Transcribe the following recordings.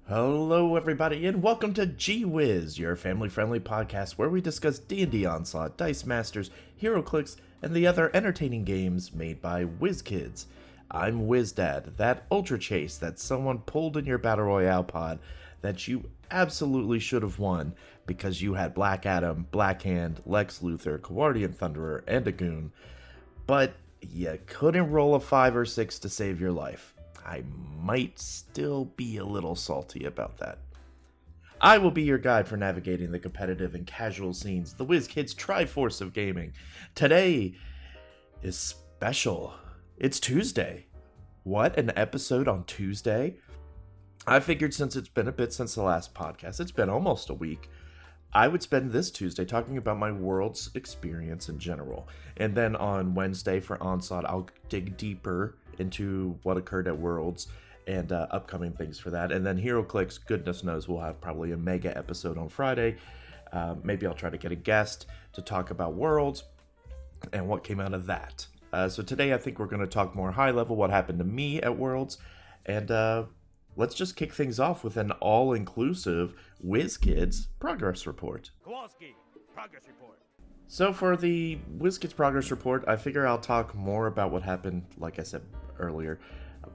Hello, everybody, and welcome to Whiz, your family-friendly podcast where we discuss D&D Onslaught, Dice Masters, HeroClix, and the other entertaining games made by WizKids. I'm WizDad, that Ultra Chase that someone pulled in your Battle Royale pod that you absolutely should have won because you had Black Adam, Black Hand, Lex Luthor, Kawardian Thunderer, and a Goon, but you couldn't roll a 5 or 6 to save your life. I might still be a little salty about that. I will be your guide for navigating the competitive and casual scenes, the WizKids Triforce of gaming. Today is special. It's Tuesday. What, an episode on Tuesday? I figured since it's been a bit since the last podcast, it's been almost a week, I would spend this Tuesday talking about my Worlds experience in general. And then on Wednesday for Onslaught, I'll dig deeper into what occurred at Worlds and upcoming things for that. And then HeroClix, goodness knows, we'll have probably a mega episode on Friday. Maybe I'll try to get a guest to talk about Worlds and what came out of that. So today I think we're going to talk more high level, what happened to me at Worlds, and let's just kick things off with an all-inclusive WizKids progress report. Kowalski, progress report. So for the WizKids progress report, I figure I'll talk more about what happened, like I said earlier,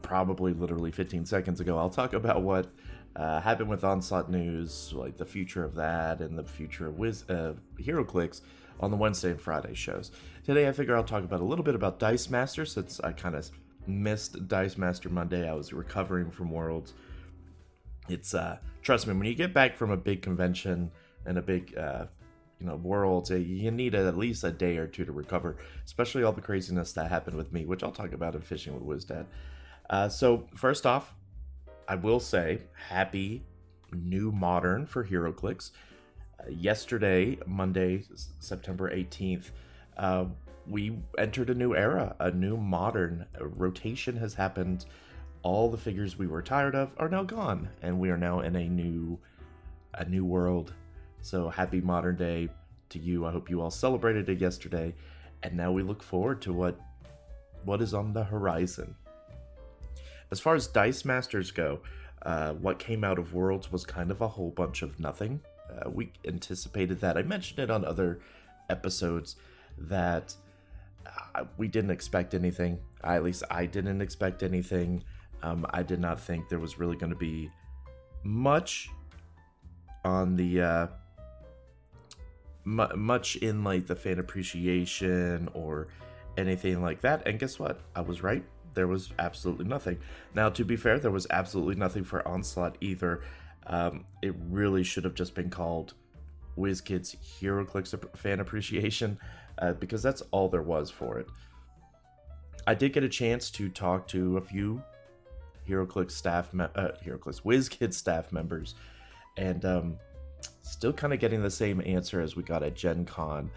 probably literally 15 seconds ago. I'll talk about what happened with Onslaught News, like the future of that, and the future of HeroClix on the Wednesday and Friday shows. Today I figure I'll talk about a little bit about Dice Master, since I kind of missed Dice Master Monday. I was recovering from Worlds. It's trust me, when you get back from a big convention and a big Worlds, you need at least a day or two to recover, especially all the craziness that happened with me, which I'll talk about in Fishing with WizDad. So first off, I will say happy new modern for HeroClix. Yesterday, Monday, September 18th, we entered a new era, a new modern. A rotation has happened. All the figures we were tired of are now gone, and we are now in a new world. So happy modern day to you. I hope you all celebrated it yesterday, and now we look forward to what is on the horizon. As far as Dice Masters go, what came out of Worlds was kind of a whole bunch of nothing. We anticipated that. I mentioned it on other episodes that we didn't expect anything. At least I didn't expect anything. I did not think there was really going to be much on the much in like the fan appreciation or anything like that. And guess what? I was right. There was absolutely nothing. Now, to be fair, there was absolutely nothing for Onslaught either. It really should have just been called WizKids HeroClix Fan Appreciation, because that's all there was for it. I did get a chance to talk to a few WizKids staff members, and still kind of getting the same answer as we got at Gen Con.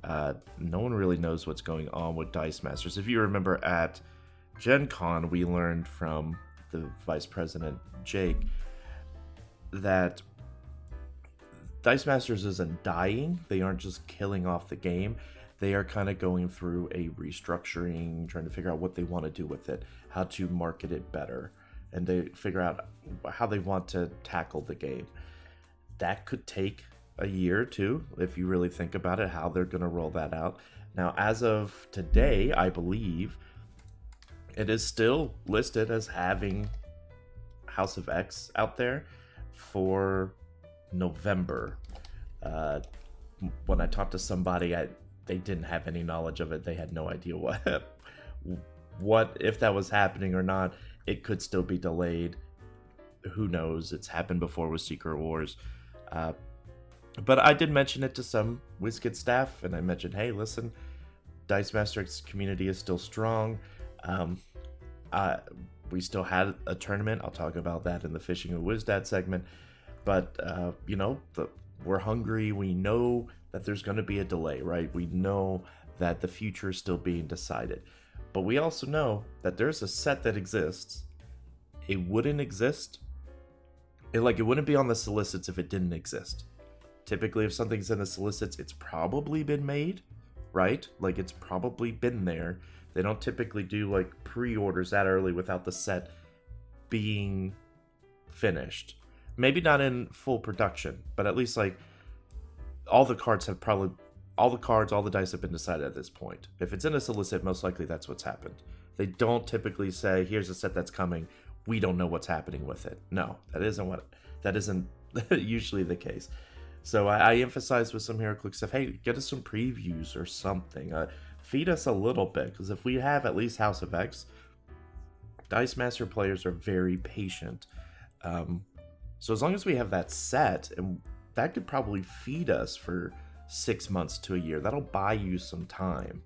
No one really knows what's going on with Dice Masters. If you remember at Gen Con, we learned from the Vice President, Jake, that Dice Masters isn't dying. They aren't just killing off the game. They are kind of going through a restructuring, trying to figure out what they want to do with it, how to market it better, and they figure out how they want to tackle the game. That could take a year or two if you really think about it, how they're going to roll that out. Now, as of today, I believe it is still listed as having House of X out there for November. When I talked to somebody, they didn't have any knowledge of it. They had no idea what if that was happening or not. It could still be delayed. Who knows? It's happened before with Secret Wars. But I did mention it to some WizKids staff, and I mentioned, hey, listen, Dice Masters community is still strong. We still had a tournament. I'll talk about that in the Fishing with WizDad segment. But, we're hungry. We know that there's going to be a delay, right? We know that the future is still being decided. But we also know that there's a set that exists. It wouldn't exist. It wouldn't be on the solicits if it didn't exist. Typically, if something's in the solicits, it's probably been made, right? Like, it's probably been there. They don't typically do, pre-orders that early without the set being finished. maybe not in full production, but at least like all the cards, all the dice have been decided at this point. If it's in a solicit, most likely that's what's happened. They don't typically say, here's a set that's coming, we don't know what's happening with it. No, that isn't usually the case. So I emphasize with some HeroClix stuff, hey, get us some previews or something. Feed us a little bit, because if we have at least House of X, Dice Master players are very patient. So as long as we have that set, and that could probably feed us for 6 months to a year. That'll buy you some time.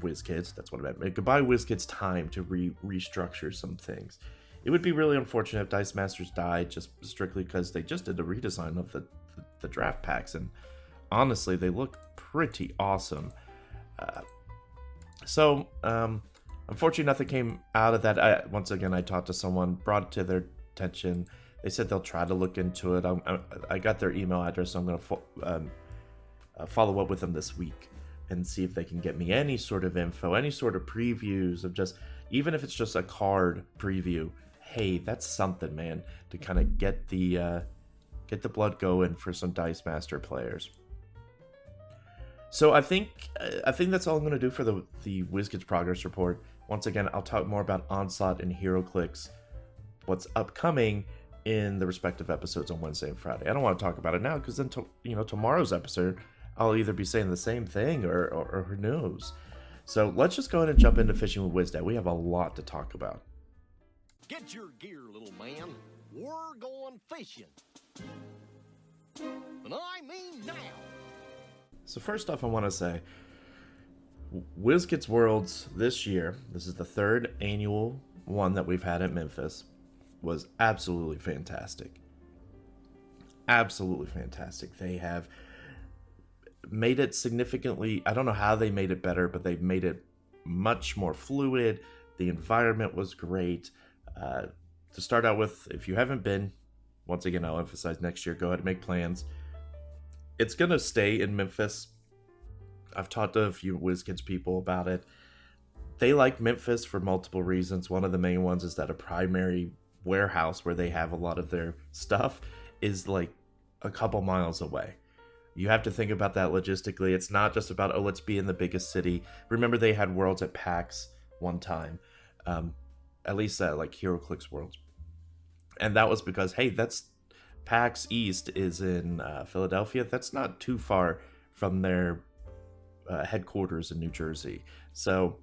WizKids, that's what I meant. It could buy WizKids time to restructure some things. It would be really unfortunate if Dice Masters died just strictly because they just did a redesign of the draft packs, and honestly, they look pretty awesome. Unfortunately, nothing came out of that. Once again, I talked to someone, brought it to their attention. They said they'll try to look into it. I got their email address, so I'm going to follow up with them this week and see if they can get me any sort of info, any sort of previews of just, even if it's just a card preview. Hey, that's something, man, to kind of get the blood going for some Dice Master players. So I think that's all I'm going to do for the WizKids progress report. Once again, I'll talk more about Onslaught and HeroClix, what's upcoming in the respective episodes on Wednesday and Friday. I don't want to talk about it now because then tomorrow's episode I'll either be saying the same thing or who knows. So let's just go ahead and jump into Fishing with WizDad. We have a lot to talk about. Get your gear, little man. We're going fishing. And I mean now. So first off, I want to say, WizKids Worlds this year, this is the third annual one that we've had at Memphis, was absolutely fantastic. Absolutely fantastic. They have made it significantly, I don't know how they made it better, but they've made it much more fluid. The environment was great. To start out with, if you haven't been, once again, I'll emphasize next year, go ahead and make plans. It's going to stay in Memphis. I've talked to a few WizKids people about it. They like Memphis for multiple reasons. One of the main ones is that a primary warehouse where they have a lot of their stuff is like a couple miles away. You have to think about that logistically. It's not just about, let's be in the biggest city. Remember, they had Worlds at PAX one time. At least like HeroClix Worlds. And that was because, hey, that's PAX East is in Philadelphia. That's not too far from their headquarters in New Jersey. So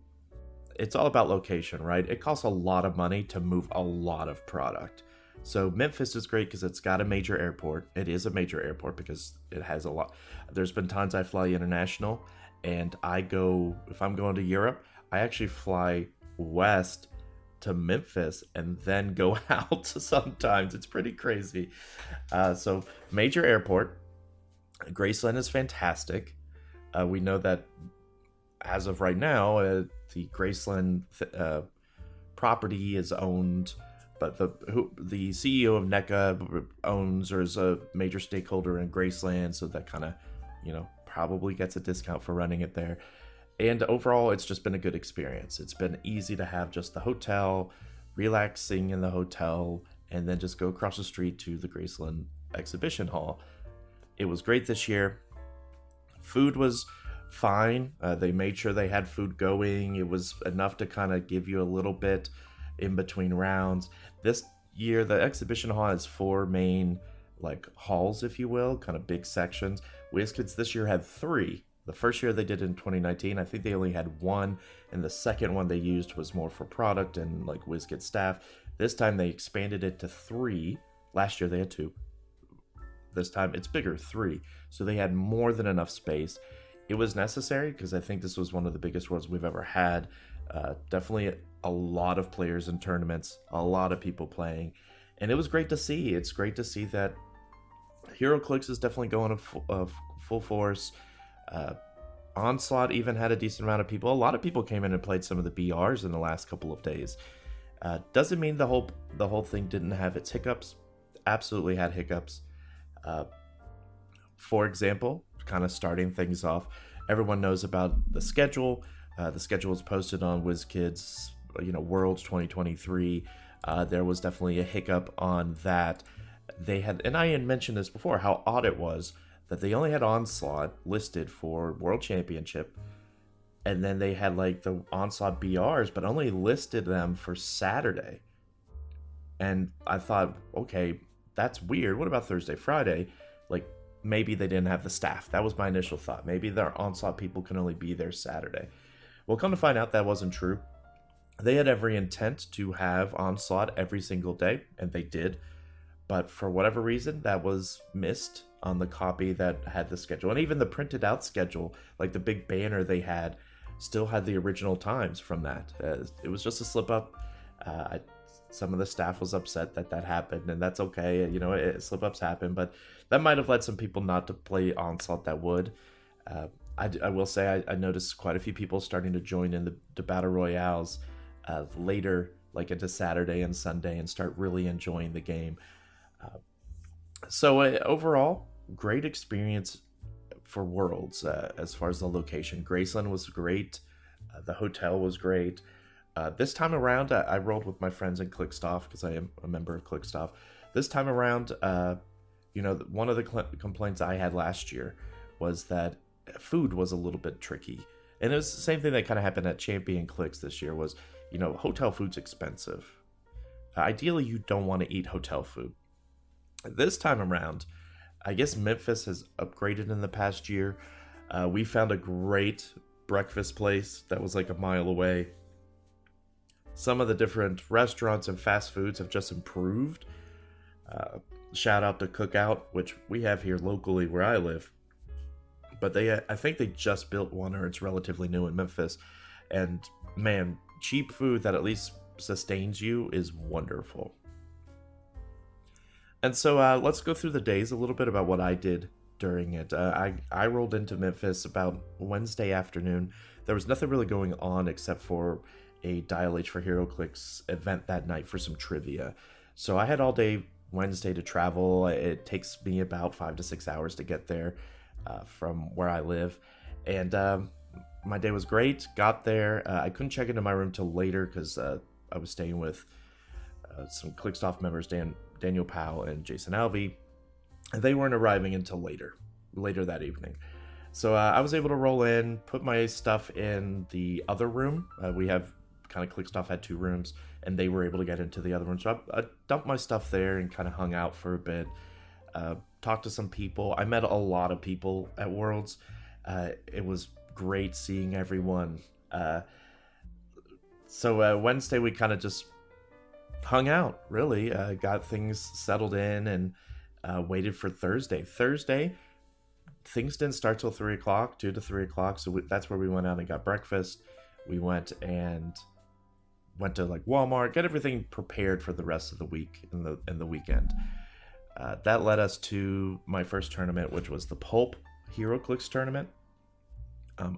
it's all about location, right? It costs a lot of money to move a lot of product. So Memphis is great because it's got a major airport. It is a major airport because it has a lot. There's been times I fly international and if I'm going to Europe, I actually fly west to Memphis and then go out sometimes. It's pretty crazy. So major airport. Graceland is fantastic. We know that as of right now, the Graceland property is owned, but the CEO of NECA owns or is a major stakeholder in Graceland, so that kind of, probably gets a discount for running it there. And overall, it's just been a good experience. It's been easy to have just the hotel, relaxing in the hotel, and then just go across the street to the Graceland exhibition hall. It was great this year. Food was fine. They made sure they had food going. It was enough to kind of give you a little bit in between rounds. This year, the exhibition hall has 4 main halls, if you will, kind of big sections. WizKids this year had 3. The first year they did in 2019, I think they only had 1, and the second one they used was more for product and WizKids staff. This time they expanded it to 3. Last year they had 2. This time it's bigger, 3. So they had more than enough space. It was necessary because I think this was one of the biggest worlds we've ever had. Definitely a lot of players in tournaments, a lot of people playing, and it was great to see. It's great to see that HeroClix is definitely going of full force. Onslaught even had a decent amount of people. A lot of people came in and played some of the BRs in the last couple of days. Doesn't mean the whole thing didn't have its hiccups. Absolutely had hiccups. For example, kind of starting things off, everyone knows about the schedule. The schedule is posted on WizKids, Worlds 2023. There was definitely a hiccup on that. They had, and I had mentioned this before, how odd it was that they only had Onslaught listed for World Championship, and then they had like the Onslaught BRs, but only listed them for Saturday. And I thought, okay, that's weird. What about Thursday, Friday? Like, maybe they didn't have the staff. That was my initial thought. Maybe their Onslaught people can only be there Saturday. Well, come to find out, that wasn't true. They had every intent to have Onslaught every single day, and they did. But for whatever reason, that was missed on the copy that had the schedule. And even the printed out schedule, like the big banner they had, still had the original times from that. It was just a slip up. Some of the staff was upset that that happened, and that's okay. You know, slip ups happen, but that might have led some people not to play Onslaught that would. I will say I noticed quite a few people starting to join in the Battle Royales later, like into Saturday and Sunday, and start really enjoying the game. So overall, great experience for Worlds as far as the location. Graceland was great. The hotel was great. This time around, I rolled with my friends in Clickstuff because I am a member of Clickstuff. This time around, one of the complaints I had last year was that food was a little bit tricky. And it was the same thing that kind of happened at Champion Clicks this year was, hotel food's expensive. Ideally, you don't want to eat hotel food. This time around, I guess Memphis has upgraded in the past year. We found a great breakfast place that was like a mile away. Some of the different restaurants and fast foods have just improved. Shout out to Cookout, which we have here locally where I live. But I think they just built one, or it's relatively new in Memphis. And man, cheap food that at least sustains you is wonderful. And so let's go through the days, a little bit about what I did during it. I rolled into Memphis about Wednesday afternoon. There was nothing really going on except for a Dial H for HeroClix event that night for some trivia. So I had all day Wednesday to travel. It takes me about 5 to 6 hours to get there from where I live. And my day was great. Got there. I couldn't check into my room till later because I was staying with some Clickstuff members, Daniel Powell and Jason Alvey. They weren't arriving until later that evening. So I was able to roll in, put my stuff in the other room. We have kind of Clickstuff had 2 rooms, and they were able to get into the other room. So I dumped my stuff there and kind of hung out for a bit. Talked to some people. I met a lot of people at Worlds. It was great seeing everyone. So Wednesday we kind of just hung out, really. Got things settled in and waited for Thursday. Thursday, things didn't start till 3 o'clock, 2 to 3 o'clock. So that's where we went out and got breakfast. We went to like Walmart, get everything prepared for the rest of the week and the weekend. That led us to my first tournament, which was the Pulp HeroClix tournament.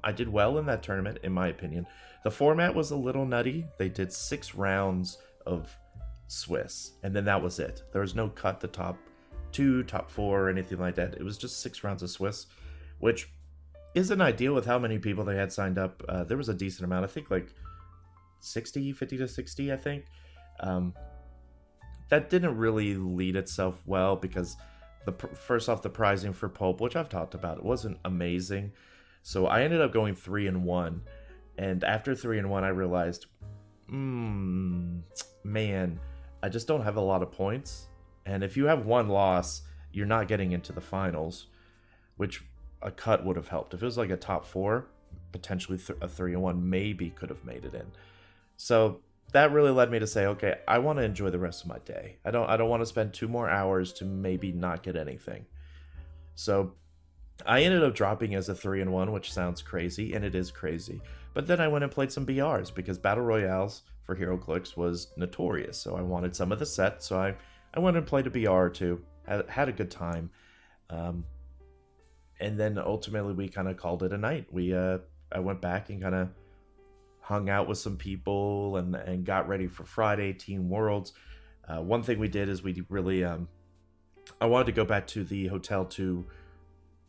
I did well in that tournament, in my opinion. The format was a little nutty. They did 6 rounds of Swiss, and then that was it. There was no cut to top 2, top 4, or anything like that. It was just 6 rounds of Swiss, which isn't ideal with how many people they had signed up. There was a decent amount. I think like 50 to 60, I think. That didn't really lead itself well because first off, the pricing for Pulp, which I've talked about, it wasn't amazing. So I ended up going 3-1, and after 3-1, I realized, man, I just don't have a lot of points. And if you have 1 loss, you're not getting into the finals, which a cut would have helped. If it was like a top 4, potentially a 3-1 maybe could have made it in. So that really led me to say, okay, I want to enjoy the rest of my day. I don't want to spend 2 more hours to maybe not get anything. So I ended up dropping as a 3-1, which sounds crazy, and it is crazy. But then I went and played some BRs because Battle Royales for HeroClix was notorious. So I wanted some of the set, so I went and played a BR or 2, had a good time. And then ultimately we kind of called it a night. I went back and kind of hung out with some people and got ready for Friday, Team Worlds. One thing we did is we really, I wanted to go back to the hotel to,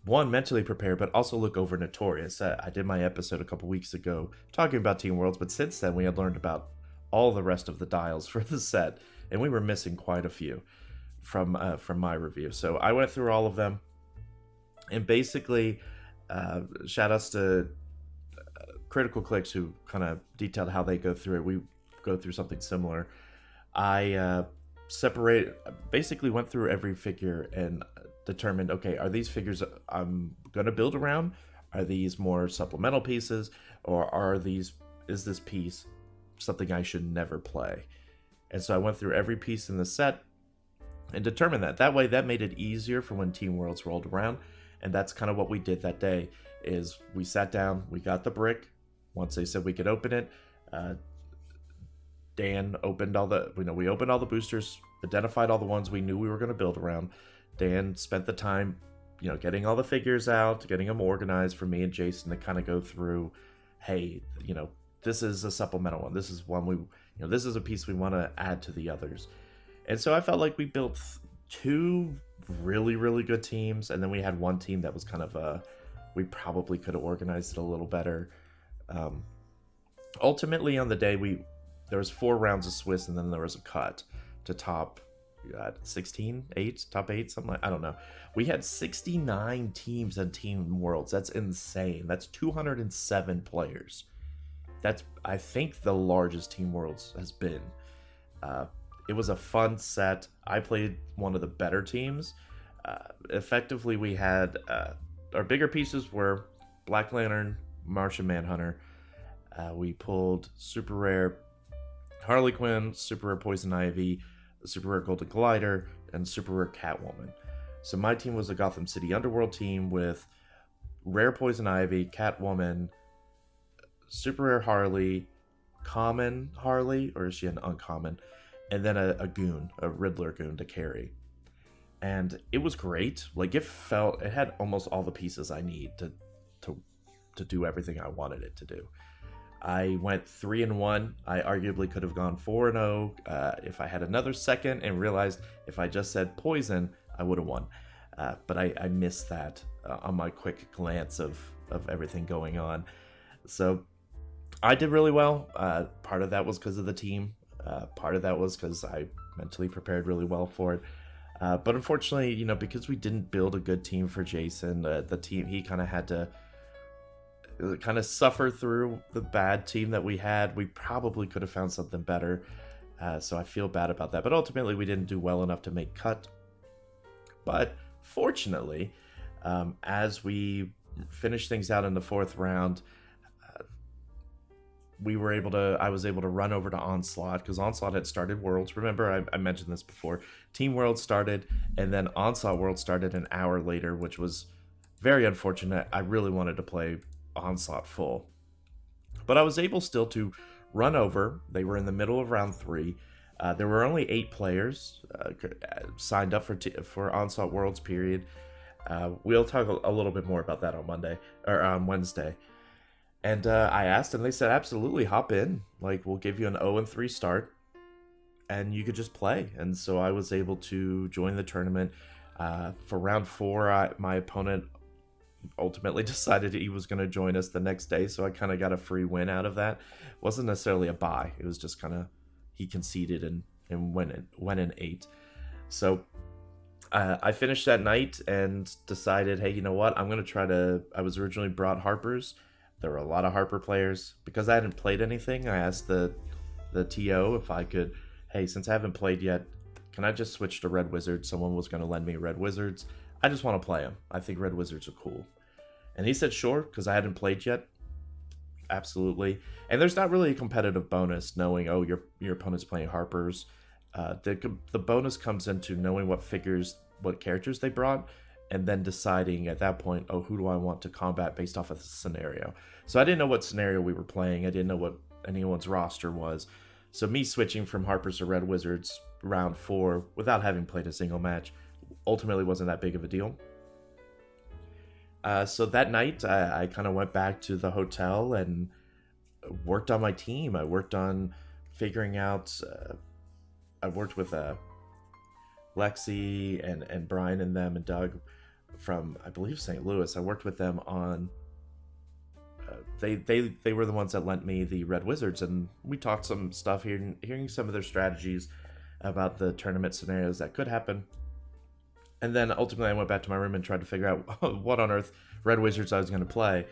one, mentally prepare, but also look over Notorious. I did my episode a couple weeks ago talking about Team Worlds, but since then we had learned about all the rest of the dials for the set, and we were missing quite a few from my review. So I went through all of them, and basically, shout outs to Critical Clicks, who kind of detailed how they go through it. We go through something similar. I basically went through every figure and determined, okay, are these figures I'm going to build around? Are these more supplemental pieces? Or is this piece something I should never play? And so I went through every piece in the set and determined that. That way, that made it easier for when Team Worlds rolled around. And that's kind of what we did that day, is we sat down, we got the brick. Once they said we could open it, Dan opened we opened all the boosters, identified all the ones we knew we were going to build around. Dan spent the time, getting all the figures out, getting them organized for me and Jason to kind of go through, hey, this is a supplemental one. This is one this is a piece we want to add to the others. And so I felt like we built two really, really good teams. And then we had one team that was kind of we probably could have organized it a little better. Ultimately on the day, there was 4 rounds of Swiss, and then there was a cut to top 16, 8, top 8, something like, I don't know. We had 69 teams in Team Worlds. That's insane. That's 207 players. That's, I think, the largest Team Worlds has been. It was a fun set. I played one of the better teams. Effectively, we had our bigger pieces were Black Lantern, Martian Manhunter. We pulled super rare Harley Quinn, super rare Poison Ivy, super rare Golden Glider, and super rare Catwoman. So my team was a Gotham City Underworld team with rare Poison Ivy, Catwoman, super rare Harley, common Harley, or is she an uncommon, and then a goon, a Riddler goon to carry. And it was great. Like, it had almost all the pieces I need to do everything I wanted it to do. I went 3-1. I arguably could have gone 4-0 if I had another second and realized if I just said poison, I would have won. But I missed that on my quick glance of everything going on. So I did really well. Part of that was because of the team. Part of that was because I mentally prepared really well for it. But unfortunately, because we didn't build a good team for Jason, the team, he kind of had to suffer through the bad team that we had. We probably could have found something better. So I feel bad about that. But ultimately, we didn't do well enough to make cut. But fortunately, as we finished things out in the 4th round, I was able to run over to Onslaught, because Onslaught had started Worlds. Remember, I mentioned this before. Team Worlds started, and then Onslaught Worlds started an hour later, which was very unfortunate. I really wanted to play Onslaught full. But I was able still to run over. They were in the middle of round 3. There were only 8 players signed up for Onslaught Worlds, period. We'll talk a little bit more about that on Monday, or on Wednesday. And I asked, and they said, absolutely, hop in. Like, we'll give you an 0-3 start, and you could just play. And so I was able to join the tournament. For round 4, my opponent ultimately decided he was going to join us the next day, so I kind of got a free win out of that. It wasn't necessarily a bye. It was just kind of, he conceded and went in 8. So I finished that night and decided, hey, you know what? I'm going to try to... I was originally brought Harper's. There were a lot of Harper players. Because I hadn't played anything, I asked the TO if I could, hey, since I haven't played yet, can I just switch to Red Wizards? Someone was going to lend me Red Wizards. I just want to play them. I think Red Wizards are cool. And he said, sure, because I hadn't played yet. Absolutely. And there's not really a competitive bonus knowing, oh, your opponent's playing Harper's. The bonus comes into knowing what characters they brought, and then deciding at that point, oh, who do I want to combat based off of the scenario? So I didn't know what scenario we were playing. I didn't know what anyone's roster was. So me switching from Harper's to Red Wizards round 4 without having played a single match ultimately wasn't that big of a deal. So that night, I kind of went back to the hotel and worked on my team. I worked on figuring out... I worked with Lexi and Brian and them and Doug from, I believe, St. Louis. I worked with them on they were the ones that lent me the Red Wizards, and we talked some stuff here, hearing some of their strategies about the tournament scenarios that could happen. And then ultimately, I went back to my room and tried to figure out what on earth Red Wizards I was going to play.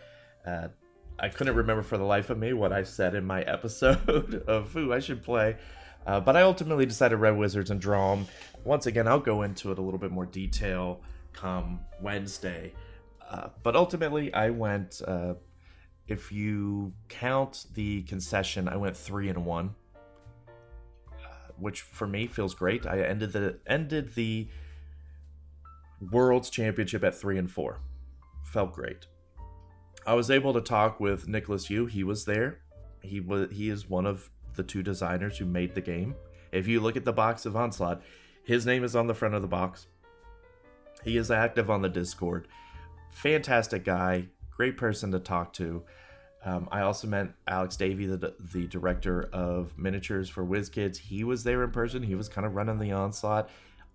I couldn't remember for the life of me what I said in my episode of who I should play. But I ultimately decided Red Wizards and draw them. Once again, I'll go into it a little bit more detail come Wednesday. But ultimately, I went, if you count the concession, I went 3-1. Which for me feels great. I ended the Worlds Championship at 3-4. Felt great. I was able to talk with Nicholas Yu. He was there. He is one of the 2 designers who made the game. If you look at the box of Onslaught, his name is on the front of the box. He is active on the Discord. Fantastic guy. Great person to talk to. I also met Alex Davey, the director of miniatures for WizKids. He was there in person. He was kind of running the Onslaught.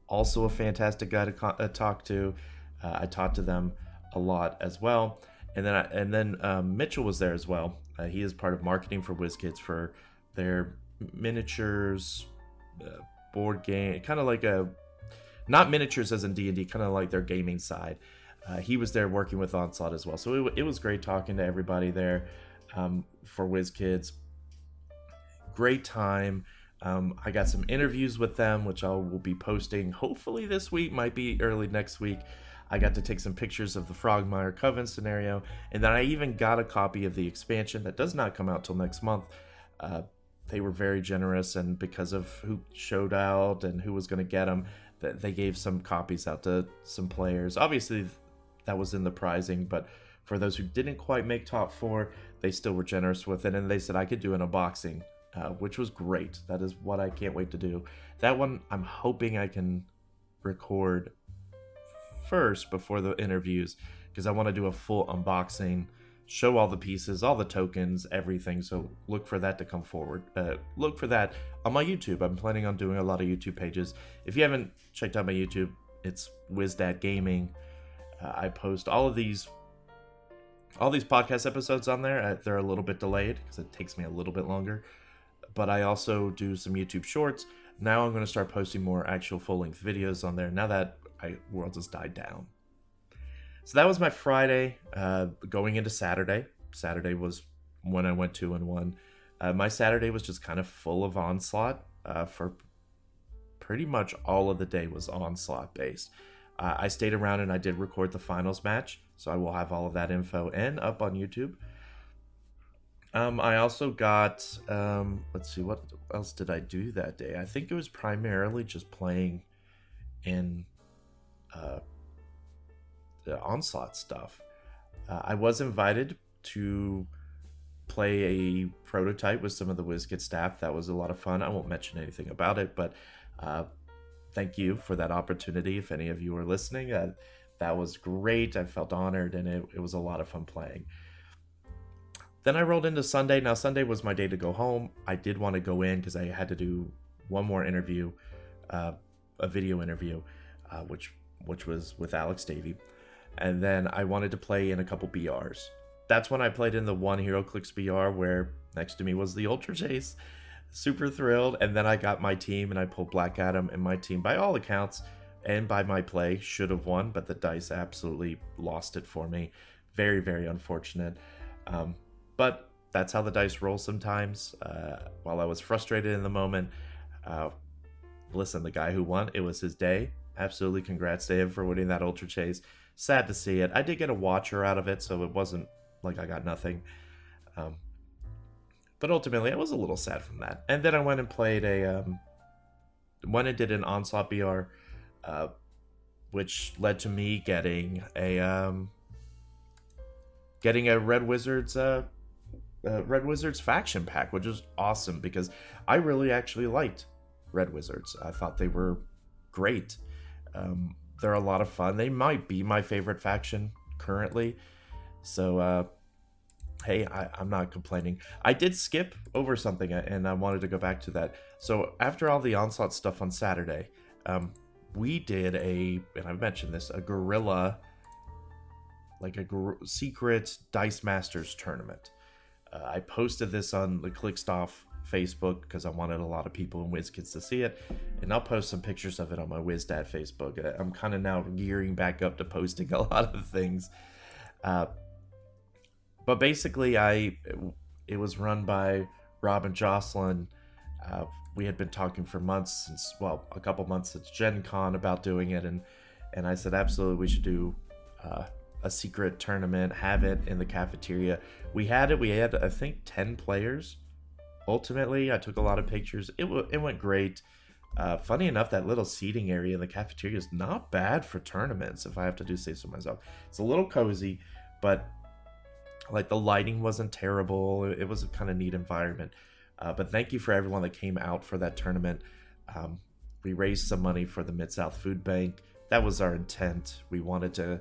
Also a fantastic guy to talk to. I talked to them a lot as well. And then Mitchell was there as well. He is part of marketing for WizKids for their miniatures, board game, kind of like not miniatures as in D&D, kind of like their gaming side. He was there working with Onslaught as well. So it was great talking to everybody there for WizKids. Great time. I got some interviews with them, which I will be posting hopefully this week, might be early next week. I got to take some pictures of the Frogmire Coven scenario, and then I even got a copy of the expansion that does not come out till next month. They were very generous, and because of who showed out and who was going to get them, they gave some copies out to some players. Obviously, that was in the prizing, but for those who didn't quite make top 4, they still were generous with it, and they said I could do an unboxing, which was great. That is what I can't wait to do. That one, I'm hoping I can record first before the interviews, because I want to do a full unboxing, show all the pieces, all the tokens, everything. So look for that to come forward. Look for that on my YouTube. I'm planning on doing a lot of YouTube pages. If you haven't checked out my YouTube, it's WizDad Gaming. I post all these podcast episodes on there. They're a little bit delayed because it takes me a little bit longer, but I also do some YouTube shorts. Now I'm going to start posting more actual full-length videos on there now that Worlds has died down. So that was my Friday. Going into Saturday. Saturday was when I went 2-1. My Saturday was just kind of full of Onslaught. For pretty much all of the day was Onslaught based. I stayed around and I did record the finals match, so I will have all of that info and up on YouTube. I also got, let's see, what else did I do that day? I think it was primarily just playing in the Onslaught stuff. I was invited to play a prototype with some of the WizKids staff. That was a lot of fun. I won't mention anything about it, but thank you for that opportunity. If any of you are listening, that was great. I felt honored, and it was a lot of fun playing. Then I rolled into Sunday. Now, Sunday was my day to go home. I did want to go in because I had to do one more interview, a video interview, which was with Alex Davey. And then I wanted to play in a couple BRs. That's when I played in the one HeroClix BR where next to me was the Ultra Chase. Super thrilled. And then I got my team and I pulled Black Adam, and my team, by all accounts and by my play, should have won, but the dice absolutely lost it for me. Very, very unfortunate. But that's how the dice roll sometimes. While I was frustrated in the moment, listen, the guy who won, it was his day. Absolutely congrats to him for winning that Ultra Chase. Sad to see it. I did get a watcher out of it, so it wasn't like I got nothing. But ultimately, I was a little sad from that. And then I went and played went and did an Onslaught BR, which led to me getting a Red Wizards faction pack, which is awesome because I really actually liked Red Wizards. I thought they were great. They're a lot of fun. They might be my favorite faction currently. So, hey, I'm not complaining. I did skip over something, and I wanted to go back to that. So after all the Onslaught stuff on Saturday, we did and I've mentioned this, a guerrilla like a secret Dice Masters tournament. I posted this on the Clickstuff Facebook because I wanted a lot of people in WizKids to see it, and I'll post some pictures of it on my WizDad Facebook. I'm kind of now gearing back up to posting a lot of things. But basically, it was run by Rob and Jocelyn. We had been talking for months, a couple months since Gen Con about doing it, and I said absolutely we should do a secret tournament, have it in the cafeteria. We had I think 10 players. Ultimately, I took a lot of pictures. It went great. Funny enough, that little seating area in the cafeteria is not bad for tournaments, if I have to do say so myself. It's a little cozy, but like the lighting wasn't terrible. It was a kind of neat environment. But thank you for everyone that came out for that tournament. We raised some money for the Mid-South Food Bank. That was our intent. We wanted to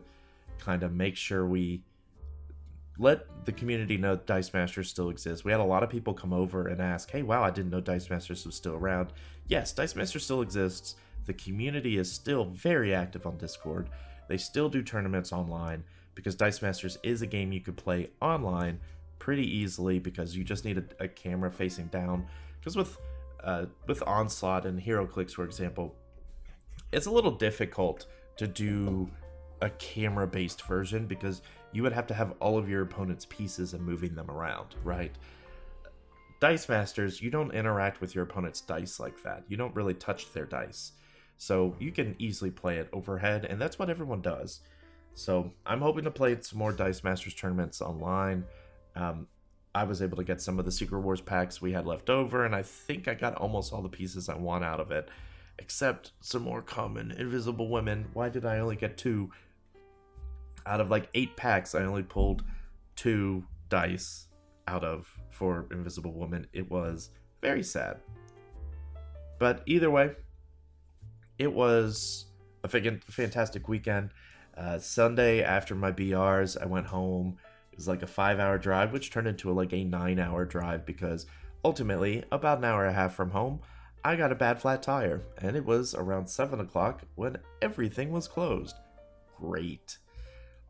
kind of make sure we let the community know Dice Masters still exists. We had a lot of people come over and ask, hey, wow, I didn't know Dice Masters was still around. Yes, Dice Masters still exists. The community is still very active on Discord. They still do tournaments online because Dice Masters is a game you could play online pretty easily because you just need a camera facing down. Because with Onslaught and HeroClix, for example, it's a little difficult to do a camera-based version because you would have to have all of your opponent's pieces and moving them around, right? Dice Masters, you don't interact with your opponent's dice like that. You don't really touch their dice. So you can easily play it overhead, and that's what everyone does. So I'm hoping to play some more Dice Masters tournaments online. I was able to get some of the Secret Wars packs we had left over, and I think I got almost all the pieces I want out of it, except some more common Invisible Women. Why did I only get 2? Out of like 8 packs, I only pulled 2 dice out of for Invisible Woman. It was very sad. But either way, it was a fantastic weekend. Sunday after my BRs, I went home. It was like a 5-hour drive, which turned into a 9-hour drive because ultimately, about an hour and a half from home, I got a bad flat tire, and it was around 7 o'clock when everything was closed. Great.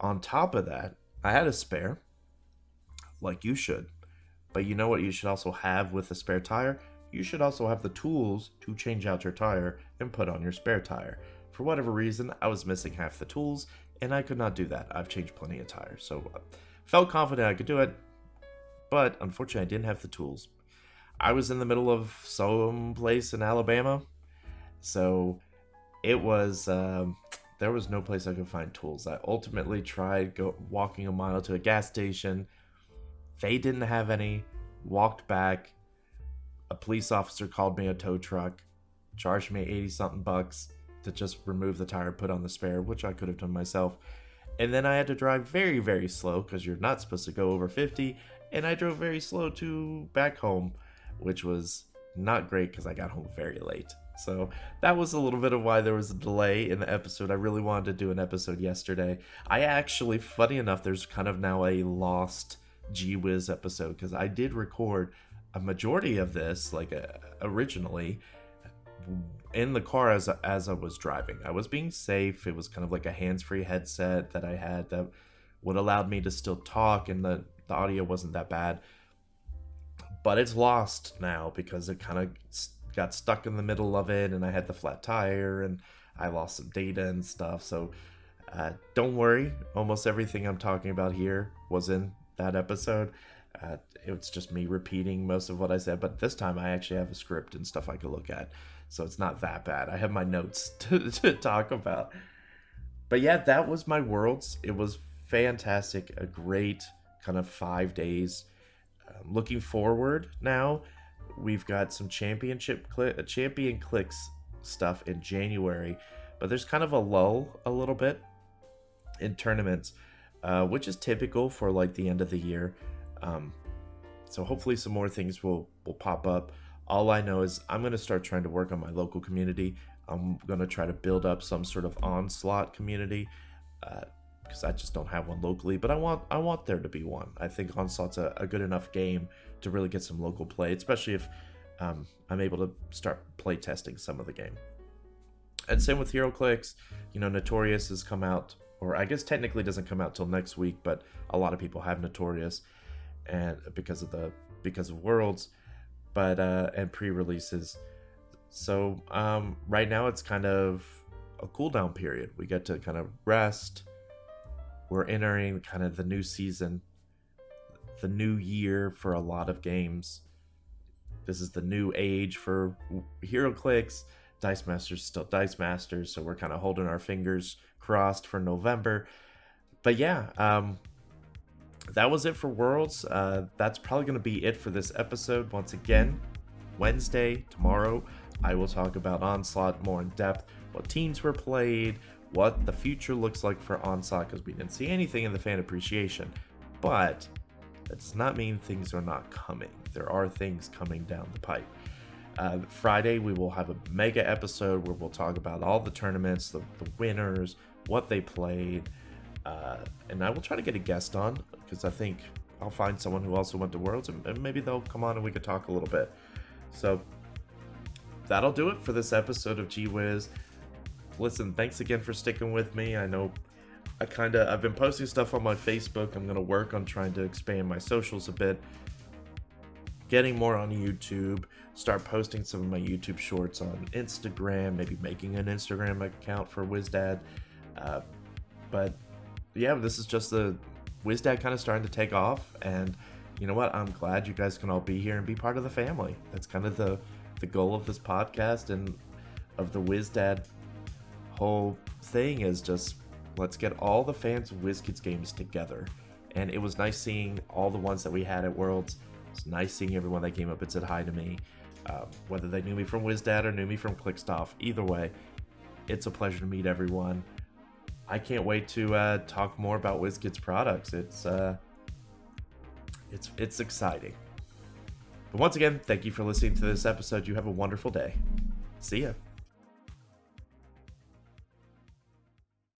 On top of that, I had a spare, like you should. But you know what you should also have with a spare tire? You should also have the tools to change out your tire and put on your spare tire. For whatever reason, I was missing half the tools, and I could not do that. I've changed plenty of tires, so felt confident I could do it, but unfortunately I didn't have the tools. I was in the middle of some place in Alabama, so it was there was no place I could find tools. I ultimately tried walking a mile to a gas station. They didn't have any. Walked back. A police officer called me a tow truck, charged me 80-something bucks to just remove the tire, put on the spare, which I could have done myself. And then I had to drive very, very slow because you're not supposed to go over 50. And I drove very slow back home, which was not great because I got home very late. So that was a little bit of why there was a delay in the episode. I really wanted to do an episode yesterday. I actually, funny enough, there's kind of now a lost G-Wiz episode because I did record a majority of this, originally, in the car as I was driving. I was being safe. It was kind of like a hands-free headset that I had that would allow me to still talk, and the audio wasn't that bad. But it's lost now because it kind of got stuck in the middle of it, and I had the flat tire, and I lost some data and stuff. So don't worry, almost everything I'm talking about here was in that episode. It's just me repeating most of what I said, but this time I actually have a script and stuff I could look at, so it's not that bad. I have my notes to talk about. But yeah, that was my Worlds. It was fantastic, a great kind of 5 days. Looking forward now, we've got some champion clicks stuff in January, but there's kind of a lull a little bit in tournaments, which is typical for the end of the year. So hopefully some more things will pop up. All I know is I'm going to start trying to work on my local community. I'm going to try to build up some sort of Onslaught community, because I just don't have one locally, but I want there to be one. I think Onslaught's a good enough game to really get some local play, especially if I'm able to start play testing some of the game. And same with HeroClix. Notorious has come out or I guess technically doesn't come out till next week, but a lot of people have Notorious, and because of Worlds, but and pre-releases. So right now it's kind of a cool down period. We get to kind of rest. We're entering kind of the new season, the new year for a lot of games. This is the new age for HeroClix. Dice Masters still Dice Masters, so we're kind of holding our fingers crossed for November. But yeah, that was it for Worlds. That's probably going to be it for this episode. Once again, Wednesday, tomorrow, I will talk about Onslaught more in depth, what teams were played, what the future looks like for Onslaught, because we didn't see anything in the fan appreciation. But that does not mean things are not coming. There are things coming down the pipe. Friday, we will have a mega episode where we'll talk about all the tournaments, the winners, what they played, and I will try to get a guest on, because I think I'll find someone who also went to Worlds, and maybe they'll come on and we could talk a little bit. So that'll do it for this episode of GWiz. Listen, thanks again for sticking with me. I know I've been posting stuff on my Facebook. I'm going to work on trying to expand my socials a bit, getting more on YouTube, start posting some of my YouTube shorts on Instagram, maybe making an Instagram account for WizDad. But yeah, this is just the WizDad kind of starting to take off, and you know what? I'm glad you guys can all be here and be part of the family. That's kind of the goal of this podcast and of the WizDad whole thing, is just let's get all the fans of WizKids games together. And it was nice seeing all the ones that we had at Worlds. It's nice seeing everyone that came up and said hi to me, whether they knew me from WizDad or knew me from Clickstuff. Either way, it's a pleasure to meet everyone. I can't wait to talk more about WizKids products. It's exciting. But once again, thank you for listening to this episode. You have a wonderful day. See ya.